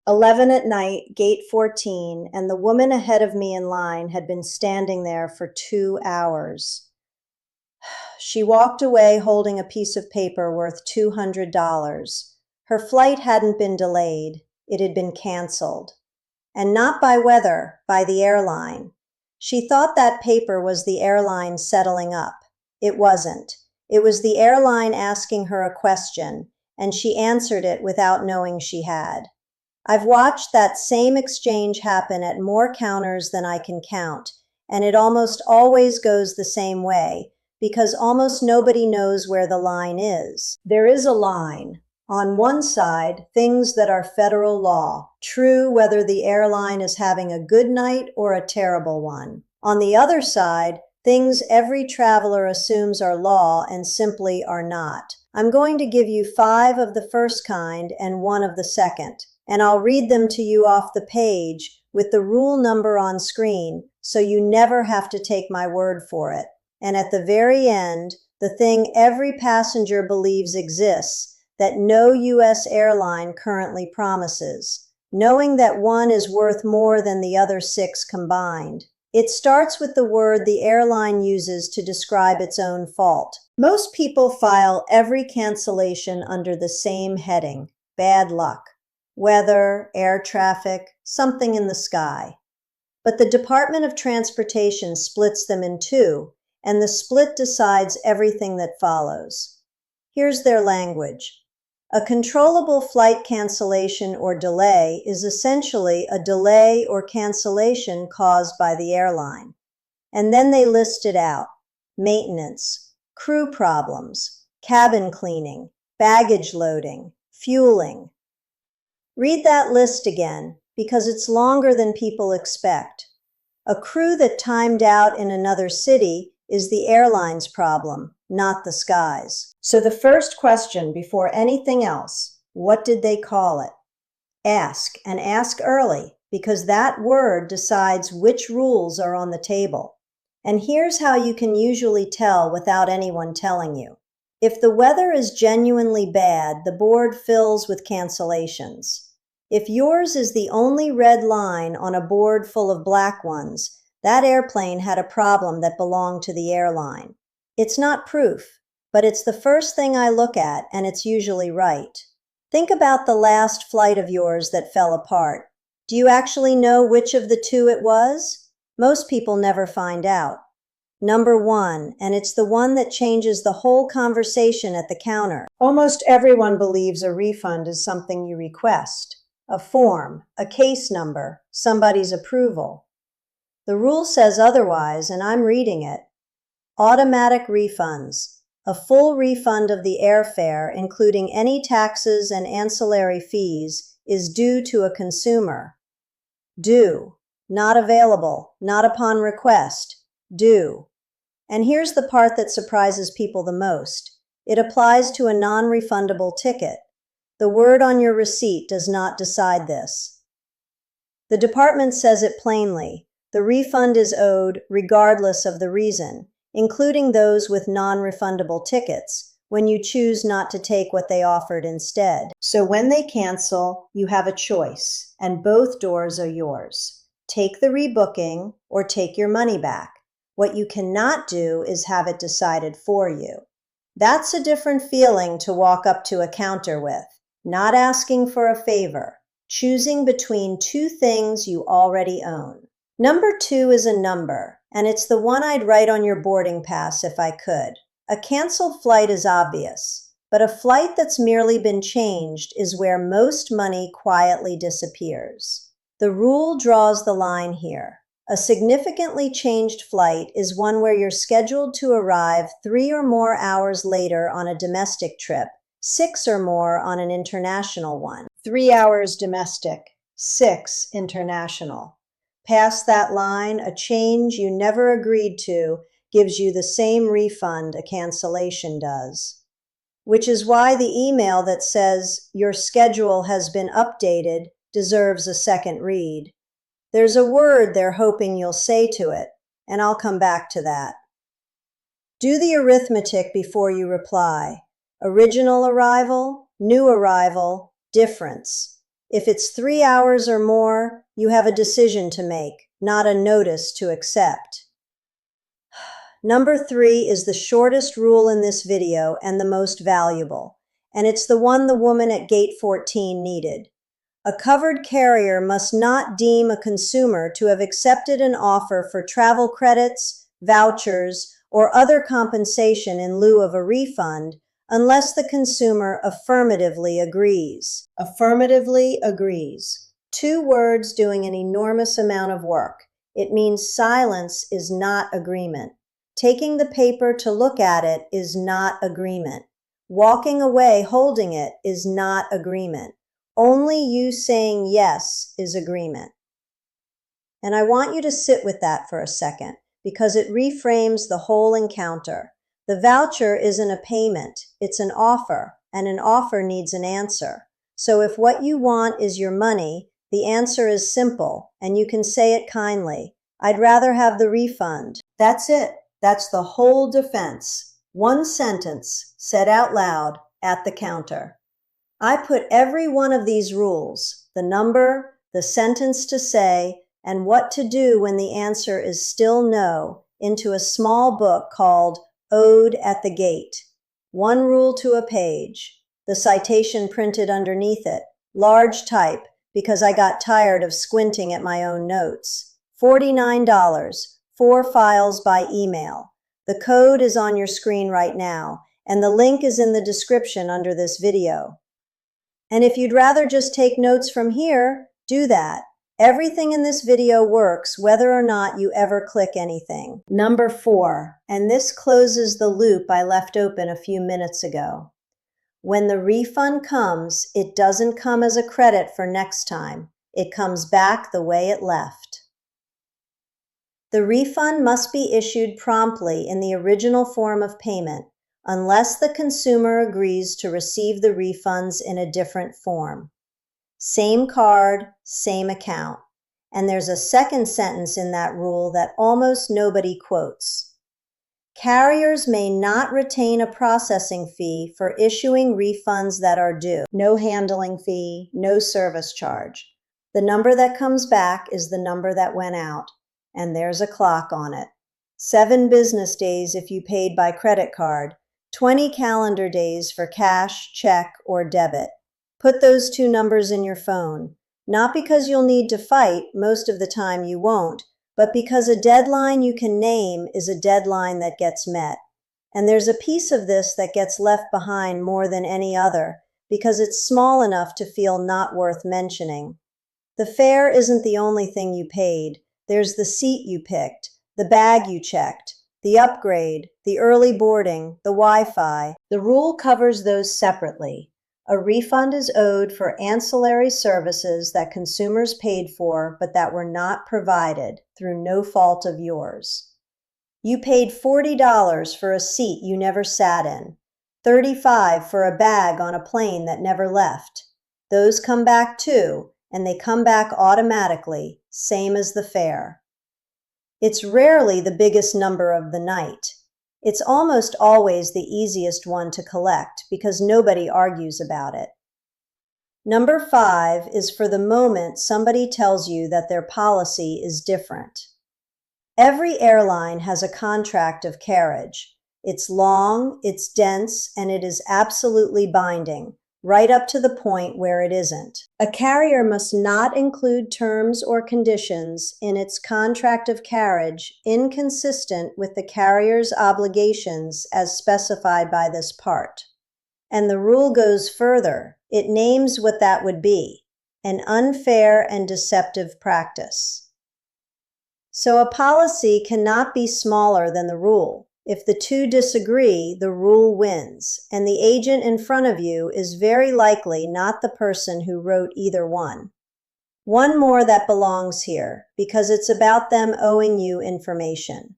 11 at night, gate 14, and the woman ahead of me in line had been standing there for 2 hours. She walked away holding a piece of paper worth $200. Her flight hadn't been delayed, it had been canceled. And not by weather, by the airline. She thought that paper was the airline settling up. It wasn't. It was the airline asking her a question, and she answered it without knowing she had. I've watched that same exchange happen at more counters than I can count, and it almost always goes the same way, because almost nobody knows where the line is. There is a line. On one side, things that are federal law, true whether the airline is having a good night or a terrible one. On the other side, things every traveler assumes are law and simply are not. I'm going to give you 5 of the first kind and 1 of the second, and I'll read them to you off the page with the rule number on screen, so you never have to take my word for it. And at the very end, the thing every passenger believes exists, that no U.S. airline currently promises, knowing that one is worth more than the other 6 combined. It starts with the word the airline uses to describe its own fault. Most people file every cancellation under the same heading, bad luck, weather, air traffic, something in the sky. But the Department of Transportation splits them in 2, and the split decides everything that follows. Here's their language. A controllable flight cancellation or delay is essentially a delay or cancellation caused by the airline. And then they list it out. Maintenance, crew problems, cabin cleaning, baggage loading, fueling. Read that list again, because it's longer than people expect. A crew that timed out in another city is the airline's problem, not the sky's. So the first question before anything else, what did they call it? Ask, and ask early, because that word decides which rules are on the table. And here's how you can usually tell without anyone telling you. If the weather is genuinely bad, the board fills with cancellations. If yours is the only red line on a board full of black ones, that airplane had a problem that belonged to the airline. It's not proof, but it's the first thing I look at, and it's usually right. Think about the last flight of yours that fell apart. Do you actually know which of the 2 it was? Most people never find out. Number 1, and it's the one that changes the whole conversation at the counter. Almost everyone believes a refund is something you request, a form, a case number, somebody's approval. The rule says otherwise, and I'm reading it. Automatic refunds, a full refund of the airfare, including any taxes and ancillary fees, is due to a consumer. Due, not available, not upon request, due. And here's the part that surprises people the most. It applies to a non-refundable ticket. The word on your receipt does not decide this. The department says it plainly. The refund is owed regardless of the reason, including those with non-refundable tickets, when you choose not to take what they offered instead. So when they cancel, you have a choice, and both doors are yours. Take the rebooking or take your money back. What you cannot do is have it decided for you. That's a different feeling to walk up to a counter with, not asking for a favor, choosing between 2 things you already own. Number 2 is a number, and it's the one I'd write on your boarding pass if I could. A canceled flight is obvious, but a flight that's merely been changed is where most money quietly disappears. The rule draws the line here. A significantly changed flight is one where you're scheduled to arrive 3 or more hours later on a domestic trip, 6 or more on an international one. 3 hours domestic, 6 international. Past that line, a change you never agreed to gives you the same refund a cancellation does. Which is why the email that says your schedule has been updated deserves a second read. There's a word they're hoping you'll say to it, and I'll come back to that. Do the arithmetic before you reply. Original arrival, new arrival, difference. If it's 3 hours or more, you have a decision to make, not a notice to accept. Number 3 is the shortest rule in this video and the most valuable, and it's the one the woman at gate 14 needed. A covered carrier must not deem a consumer to have accepted an offer for travel credits, vouchers, or other compensation in lieu of a refund unless the consumer affirmatively agrees. Affirmatively agrees. 2 words doing an enormous amount of work. It means silence is not agreement. Taking the paper to look at it is not agreement. Walking away holding it is not agreement. Only you saying yes is agreement. And I want you to sit with that for a second because it reframes the whole encounter. The voucher isn't a payment, it's an offer, and an offer needs an answer. So if what you want is your money, the answer is simple, and you can say it kindly. I'd rather have the refund. That's it. That's the whole defense. One sentence said out loud at the counter. I put every one of these rules, the number, the sentence to say, and what to do when the answer is still no, into a small book called Ode at the Gate. 1 rule to a page. The citation printed underneath it, large type, because I got tired of squinting at my own notes. $49, 4 files by email. The code is on your screen right now, and the link is in the description under this video. And if you'd rather just take notes from here, do that. Everything in this video works whether or not you ever click anything. Number 4, and this closes the loop I left open a few minutes ago. When the refund comes, it doesn't come as a credit for next time. It comes back the way it left. The refund must be issued promptly in the original form of payment, unless the consumer agrees to receive the refunds in a different form. Same card, same account. And there's a second sentence in that rule that almost nobody quotes. Carriers may not retain a processing fee for issuing refunds that are due. No handling fee, no service charge. The number that comes back is the number that went out, and there's a clock on it. 7 business days if you paid by credit card, 20 calendar days for cash, check, or debit. Put those 2 numbers in your phone, not because you'll need to fight, most of the time you won't, but because a deadline you can name is a deadline that gets met. And there's a piece of this that gets left behind more than any other, because it's small enough to feel not worth mentioning. The fare isn't the only thing you paid. There's the seat you picked, the bag you checked, the upgrade, the early boarding, the Wi-Fi. The rule covers those separately. A refund is owed for ancillary services that consumers paid for but that were not provided through no fault of yours. You paid $40 for a seat you never sat in, $35 for a bag on a plane that never left. Those come back too, and they come back automatically, same as the fare. It's rarely the biggest number of the night. It's almost always the easiest one to collect because nobody argues about it. Number 5 is for the moment somebody tells you that their policy is different. Every airline has a contract of carriage. It's long, it's dense, and it is absolutely binding, right up to the point where it isn't. A carrier must not include terms or conditions in its contract of carriage inconsistent with the carrier's obligations as specified by this part. And the rule goes further. It names what that would be, an unfair and deceptive practice. So a policy cannot be smaller than the rule. If the 2 disagree, the rule wins, and the agent in front of you is very likely not the person who wrote either one. One more that belongs here, because it's about them owing you information.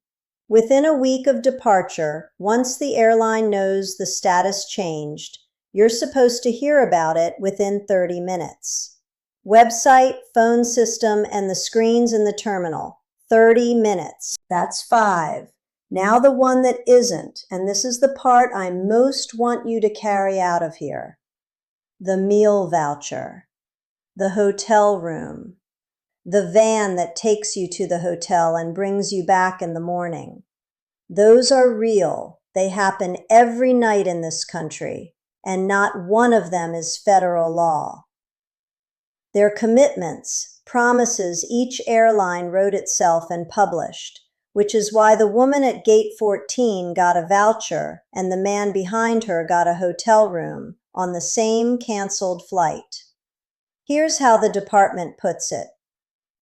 Within a week of departure, once the airline knows the status changed, you're supposed to hear about it within 30 minutes. Website, phone system, and the screens in the terminal. 30 minutes. That's 5. Now the one that isn't, and this is the part I most want you to carry out of here. The meal voucher. the hotel room, the van that takes you to the hotel and brings you back in the morning. Those are real. They happen every night in this country, and not one of them is federal law. They're commitments, promises each airline wrote itself and published, which is why the woman at gate 14 got a voucher and the man behind her got a hotel room on the same canceled flight. Here's how the department puts it.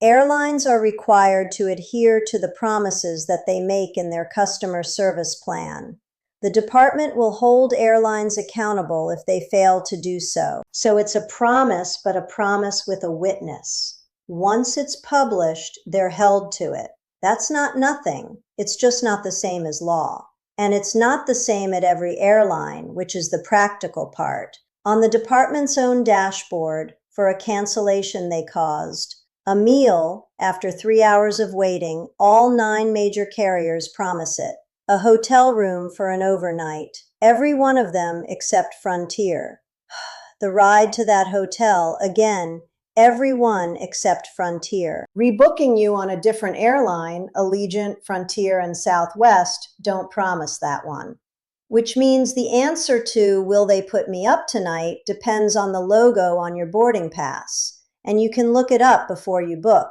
Airlines are required to adhere to the promises that they make in their customer service plan. The department will hold airlines accountable if they fail to do so. So it's a promise, but a promise with a witness. Once it's published, they're held to it. That's not nothing. It's just not the same as law. And it's not the same at every airline, which is the practical part. On the department's own dashboard, for a cancellation they caused, a meal after 3 hours of waiting, all 9 major carriers promise it. A hotel room for an overnight, every one of them except Frontier. The ride to that hotel, again, every one except Frontier. Rebooking you on a different airline, Allegiant, Frontier, and Southwest, don't promise that one. Which means the answer to will they put me up tonight depends on the logo on your boarding pass, and you can look it up before you book.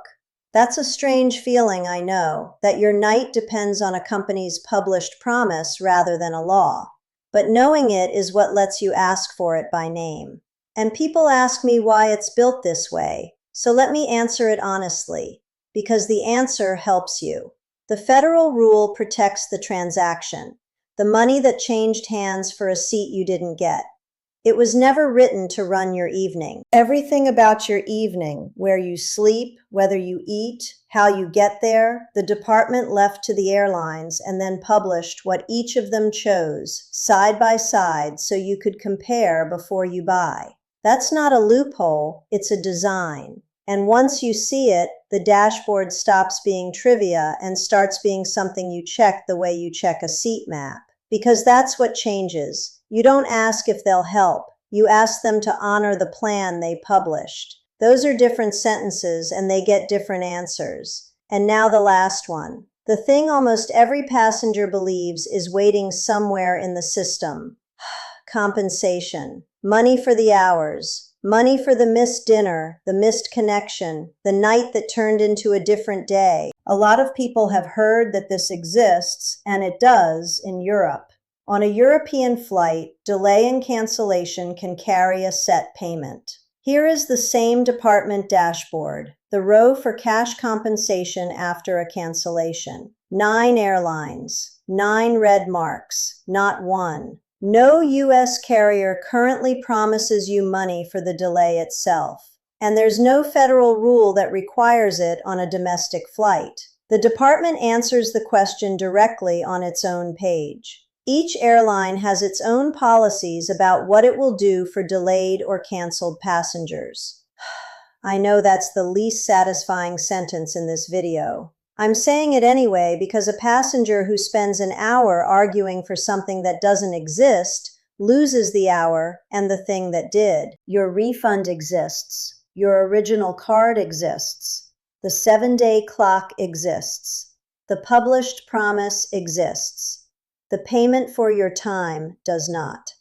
That's a strange feeling, I know, that your night depends on a company's published promise rather than a law. But knowing it is what lets you ask for it by name. And people ask me why it's built this way, so let me answer it honestly, because the answer helps you. The federal rule protects the transaction, the money that changed hands for a seat you didn't get. It was never written to run your evening. Everything about your evening, where you sleep, whether you eat, how you get there, the department left to the airlines and then published what each of them chose, side by side, so you could compare before you buy. That's not a loophole, it's a design. And once you see it, the dashboard stops being trivia and starts being something you check the way you check a seat map. Because that's what changes. You don't ask if they'll help. You ask them to honor the plan they published. Those are different sentences and they get different answers. And now the last one. The thing almost every passenger believes is waiting somewhere in the system. Compensation. Money for the hours. Money for the missed dinner, the missed connection, the night that turned into a different day. A lot of people have heard that this exists, and it does in Europe. On a European flight, delay and cancellation can carry a set payment. Here is the same department dashboard, the row for cash compensation after a cancellation. 9 airlines, 9 red marks, not one. No U.S. carrier currently promises you money for the delay itself, and there's no federal rule that requires it on a domestic flight. The department answers the question directly on its own page. Each airline has its own policies about what it will do for delayed or canceled passengers. I know that's the least satisfying sentence in this video. I'm saying it anyway because a passenger who spends an hour arguing for something that doesn't exist loses the hour and the thing that did. Your refund exists. Your original card exists. The 7-day clock exists. The published promise exists. The payment for your time does not.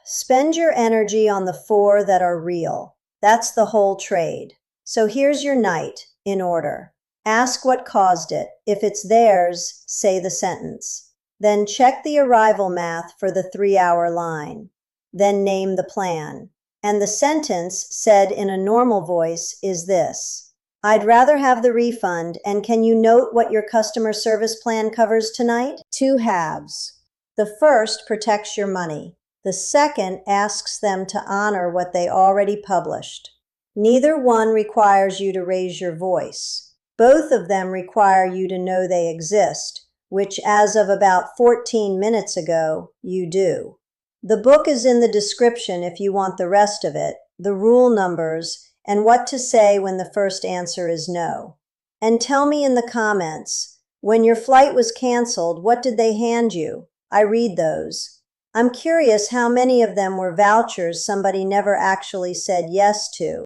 Spend your energy on the 4 that are real. That's the whole trade. So here's your night, in order. Ask what caused it. If it's theirs, say the sentence. Then check the arrival math for the 3-hour line. Then name the plan. And the sentence, said in a normal voice, is this. I'd rather have the refund, and can you note what your customer service plan covers tonight? 2 halves. The first protects your money. The second asks them to honor what they already published. Neither one requires you to raise your voice. Both of them require you to know they exist, which as of about 14 minutes ago, you do. The book is in the description if you want the rest of it, the rule numbers, and what to say when the first answer is no. And tell me in the comments, when your flight was canceled, what did they hand you? I read those. I'm curious how many of them were vouchers somebody never actually said yes to.